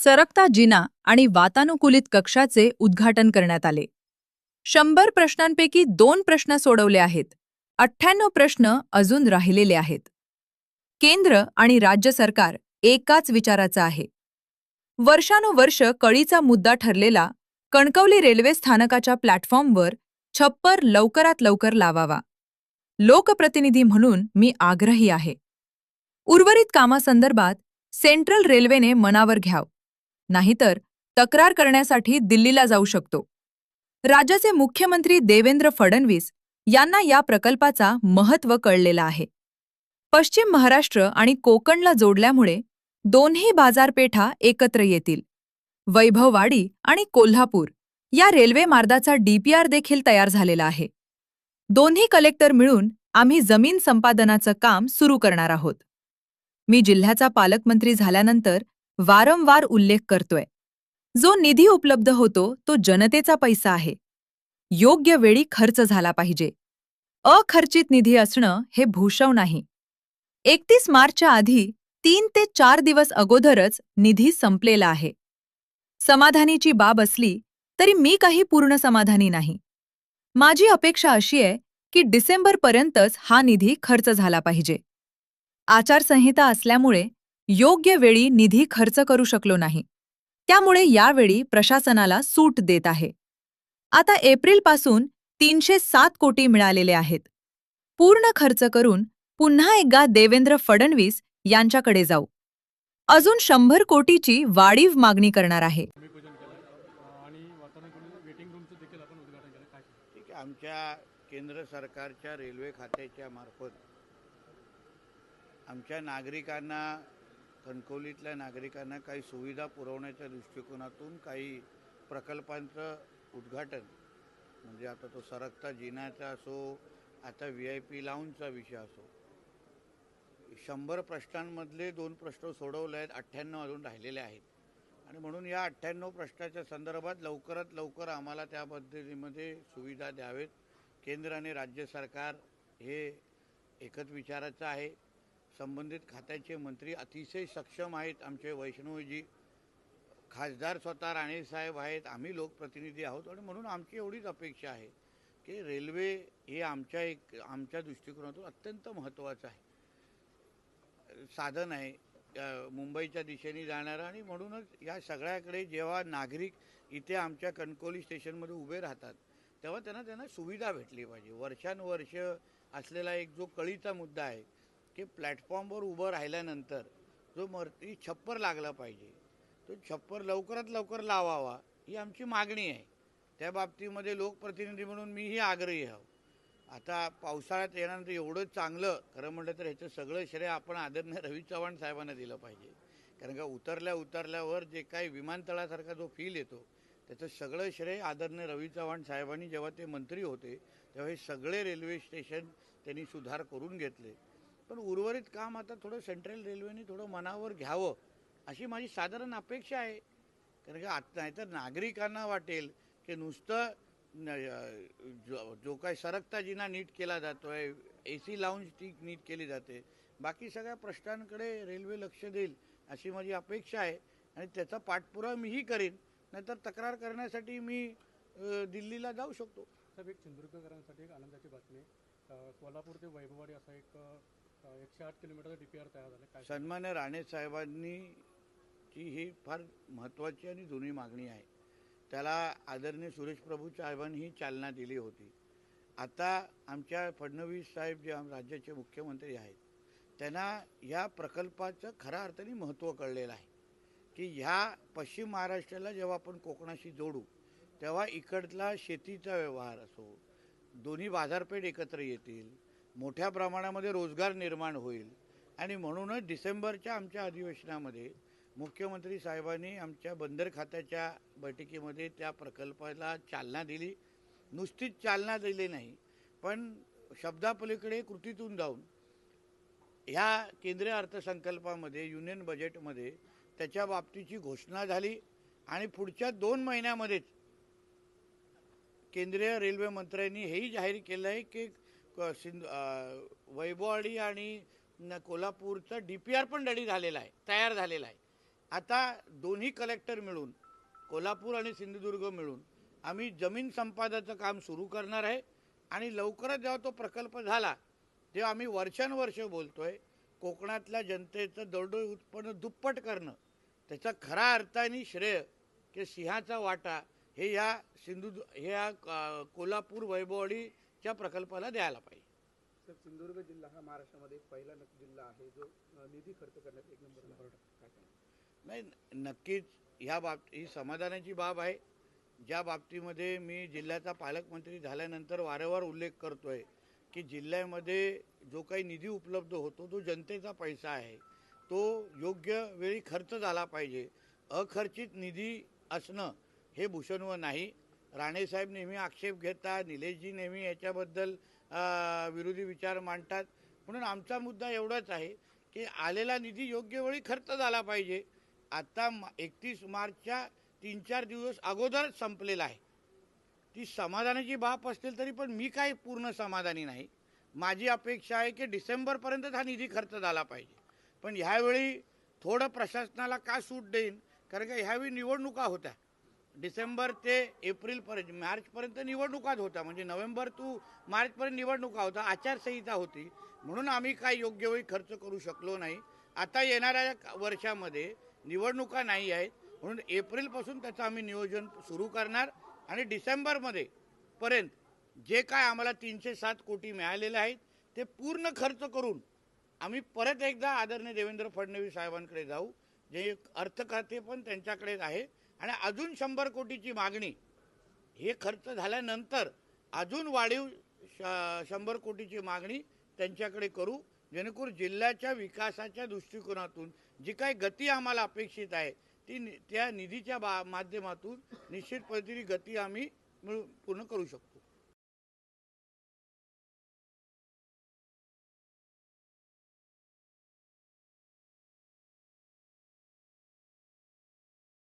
सरकता जिना आणि वातानुकूलित कक्षाचे उद्घाटन करण्यात आले. 100 प्रश्नांपैकी 2 प्रश्न सोडवले आहेत. 98 प्रश्न अजून राहिलेले आहेत. केंद्र आणि राज्य सरकार एकाच विचाराचं आहे. वर्षानुवर्ष कळीचा मुद्दा ठरलेला कणकवली रेल्वे स्थानकाच्या प्लॅटफॉर्मवर छप्पर लवकरात लवकर लावावा. लोकप्रतिनिधी म्हणून मी आग्रही आहे. उर्वरित कामासंदर्भात सेंट्रल रेल्वेने मनावर घ्याव, नाहीतर तक्रार करण्यासाठी दिल्लीला जाऊ शकतो. राज्याचे मुख्यमंत्री देवेंद्र फडणवीस यांना या प्रकल्पाचा महत्त्व कळलेला आहे. पश्चिम महाराष्ट्र आणि कोकणला जोडल्यामुळे दोन्ही बाजारपेठा एकत्र येतील. वैभववाडी आणि कोल्हापूर या रेल्वे मार्गाचा डीपीआर देखील तयार झालेला आहे. दोन्ही कलेक्टर मिळून आम्ही जमीन संपादनाचं काम सुरू करणार आहोत. मी जिल्ह्याचा पालकमंत्री झाल्यानंतर वारंवार उल्लेख करतोय, जो निधी उपलब्ध होतो तो जनतेचा पैसा आहे. योग्य वेळी खर्च झाला पाहिजे. अखर्चित निधी असणं हे भूषव नाही. 31 मार्चच्या आधी 3 ते 4 दिवस अगोदरच निधी संपलेला आहे. समाधानीची बाब असली तरी मी काही पूर्ण समाधानी नाही. माझी अपेक्षा अशी आहे की डिसेंबरपर्यंतच हा निधी खर्च झाला पाहिजे. आचारसंहिता असल्यामुळे योग्य वेळी निधी खर्च करू शकलो नाही. त्यामुळे यावेळी प्रशासनाला सूट देत आहे. आता एप्रिलपासून 307 कोटी मिळालेले आहेत. पूर्ण खर्च करून पुन्हा एकदा देवेंद्र फडणवीस यांच्याकडे जाऊ. अजून 100 कोटीची वाढीव मागणी करणार आहे. आमच्या केंद्र सरकारच्या रेल्वे खात्याच्या मार्फत आमच्या नागरिकांना, कणकवलीतल्या नागरिकांना काही सुविधा पुरवण्याच्या दृष्टिकोनातून काही प्रकल्पांचं उद्घाटन, म्हणजे आता तो सरकता जिन्याचा असो, आता VIP लाऊंजचा विषय असो, 100 प्रश्नांमधले 2 प्रश्न सोडवले आहेत, 98 अजून राहिलेले आहेत. आणि म्हणून या 98 प्रश्नाच्या संदर्भात लवकरात लवकर आम्हाला त्या पद्धतीमध्ये सुविधा द्यावेत. केंद्र आणि राज्य सरकार हे एकच विचाराचं आहे. संबंधित खात्याचे मंत्री अतिशय सक्षम आहेत. आमचे वैष्णवजी खासदार स्वतः राणेसाहेब आहेत, आम्ही लोकप्रतिनिधी आहोत. आणि म्हणून आमची एवढीच अपेक्षा आहे की रेल्वे हे आमच्या दृष्टिकोनातून अत्यंत महत्त्वाचं आहे, साधन आहे मुंबईच्या दिशेने जाणारं. आणि म्हणूनच या सगळ्याकडे जेव्हा नागरिक इथे आमच्या कणकवली स्टेशनमध्ये उभे राहतात तेव्हा त्यांना सुविधा भेटली पाहिजे. वर्षानुवर्ष असलेला एक जो कळीचा मुद्दा आहे की प्लॅटफॉर्मवर उभं राहिल्यानंतर जो वरती छप्पर लागला पाहिजे, तो छप्पर लवकरात लवकर लावावा ही आमची मागणी आहे. त्या बाबतीमध्ये लोकप्रतिनिधी म्हणून मीही आग्रही आहे. आता पावसाळ्यात येण्यानंतर एवढं चांगलं, खरं म्हटलं तर ह्याचं सगळं श्रेय आपण आदरणीय रवी चव्हाण साहेबांना दिलं पाहिजे. कारण का उतरल्यावर जे काही विमानतळासारखा जो फील येतो त्याचं सगळं श्रेय आदरणीय रवी चव्हाण साहेबांनी जेव्हा ते मंत्री होते तेव्हा हे सगळे रेल्वे स्टेशन त्यांनी सुधार करून घेतले. पण उर्वरित काम आता थोडं सेंट्रल रेल्वेने थोडं मनावर घ्यावं अशी माझी साधारण अपेक्षा आहे. कारण का आता नाहीतर नागरिकांना वाटेल की नुसतं जो काही सरकता जिना नीट केला जातो आहे, AC लाऊंज ती नीट केली जाते, बाकी सगळ्या प्रश्नांकडे रेल्वे लक्ष देईल अशी माझी अपेक्षा आहे. आणि त्याचा पाठपुरावा मीही करेन, नाहीतर तक्रार करण्यासाठी मी दिल्लीला जाऊ शकतो. साहेब, एक सिंधुदुर्गकरांसाठी एक आनंदाची बातमी, कोल्हापूर ते वैभववाडी असा एक 108 किलोमीटरचा DPR तयार झाला. सन्मान्य राणेसाहेबांनी ची ही फार महत्त्वाची आणि जुनी मागणी आहे. त्याला आदरणीय सुरेश प्रभू साहेबांनीही चालना दिली होती. आता आमच्या फडणवीस साहेब जे राज्याचे मुख्यमंत्री आहेत त्यांना या प्रकल्पाचं खऱ्या अर्थाने महत्त्व कळलेलं आहे की ह्या पश्चिम महाराष्ट्राला जेव्हा आपण कोकणाशी जोडू तेव्हा इकडला शेतीचा व्यवहार असो, दोन्ही बाजारपेठ एकत्र येतील, मोठ्या प्रमाणामध्ये रोजगार निर्माण होईल. आणि म्हणूनच डिसेंबरच्या आमच्या अधिवेशनामध्ये मुख्यमंत्री साहेबांनी आमच्या बंदर खात्याच्या बैठकीमध्ये त्या प्रकल्पाला चालना दिली. नुसतीच चालना दिली नाही, पण शब्दापलीकडे कृतीतून जाऊन ह्या केंद्रीय अर्थसंकल्पामध्ये, युनियन बजेटमध्ये त्याच्या बाबतीची घोषणा झाली. आणि पुढच्या 2 महिन्यामध्येच केंद्रीय रेल्वे मंत्र्यांनी हेही जाहीर केलं आहे की वैभववाडी आणि कोल्हापूरचा DPR पण रेडी झालेला आहे, तयार झालेला आहे. आता दोन्ही कलेक्टर मिळून, कोल्हापूर आणि सिंधुदुर्ग मिळून आम्ही जमीन संपादनाचं काम सुरू करणार आहे आणि लवकरच जेव्हा तो प्रकल्प झाला तेव्हा आम्ही वर्षानुवर्ष बोलतोय कोकणातल्या जनतेचं दरडोई उत्पन्न दुप्पट करणं, त्याचा खरा अर्थाने श्रेय की सिंहाचा वाटा हे या कोल्हापूर वैभववाडीच्या प्रकल्पाला द्यायला पाहिजे. सर, सिंधुदुर्ग जिल्हा हा महाराष्ट्रामध्ये पहिला जिल्हा आहे जो निधी खर्च करण्यात एक नंबर काय नाही, नक्कीच ही समाधानाची बाब आहे. ज्या बाबतीमध्ये मी जिल्ह्याचा पालकमंत्री झाल्यानंतर वारंवार उल्लेख करतोय की जिल्ह्यामध्ये जो काही निधी उपलब्ध होतो तो जनतेचा पैसा आहे, तो योग्य वेळी खर्च झाला पाहिजे. अखर्चित निधी असणं हे भूषणव नाही. राणेसाहेब नेहमी आक्षेप घेतात, निलेशजी नेहमी याच्याबद्दल विरोधी विचार मांडतात. म्हणून आमचा मुद्दा एवढाच आहे की आलेला निधी योग्य वेळी खर्च झाला पाहिजे. आता 31 मार्चच्या 3-4 दिवस अगोदरच संपलेला आहे. ती समाधानाची बाब असतील तरी पण मी काही पूर्ण समाधानी नाही. माझी अपेक्षा आहे की डिसेंबरपर्यंतच हा निधी खर्च झाला पाहिजे. पण ह्यावेळी थोडं प्रशासनाला का सूट देईन, कारण का ह्यावेळी निवडणुका होत्या. डिसेंबर ते एप्रिलपर्यंत, मार्चपर्यंत निवडणुकाच होत्या. म्हणजे नोव्हेंबर टू मार्चपर्यंत निवडणुका होता, आचारसंहिता होती. म्हणून आम्ही काही योग्य वेळी खर्च करू शकलो नाही. आता येणाऱ्या वर्षामध्ये निवडणुका नाही आहेत, म्हणून एप्रिलपासून त्याचं आम्ही नियोजन सुरू करणार आणि डिसेंबरमध्ये पर्यंत जे काय आम्हाला 307 कोटी मिळालेले आहेत ते पूर्ण खर्च करून आम्ही परत एकदा आदरणीय देवेंद्र फडणवीस साहेबांकडे जाऊ, जे अर्थ खाते पण त्यांच्याकडेच आहे. आणि अजून 100 कोटीची मागणी हे खर्च झाल्यानंतर अजून वाढीव 100 कोटीची मागणी त्यांच्याकडे करू, जेणेकरून जिल्ह्याच्या विकासाच्या दृष्टिकोनातून जी काही गती आम्हाला अपेक्षित आहे त्या निधीच्या माध्यमातून निश्चित पद्धतीने गती आम्ही पूर्ण करू शकतो.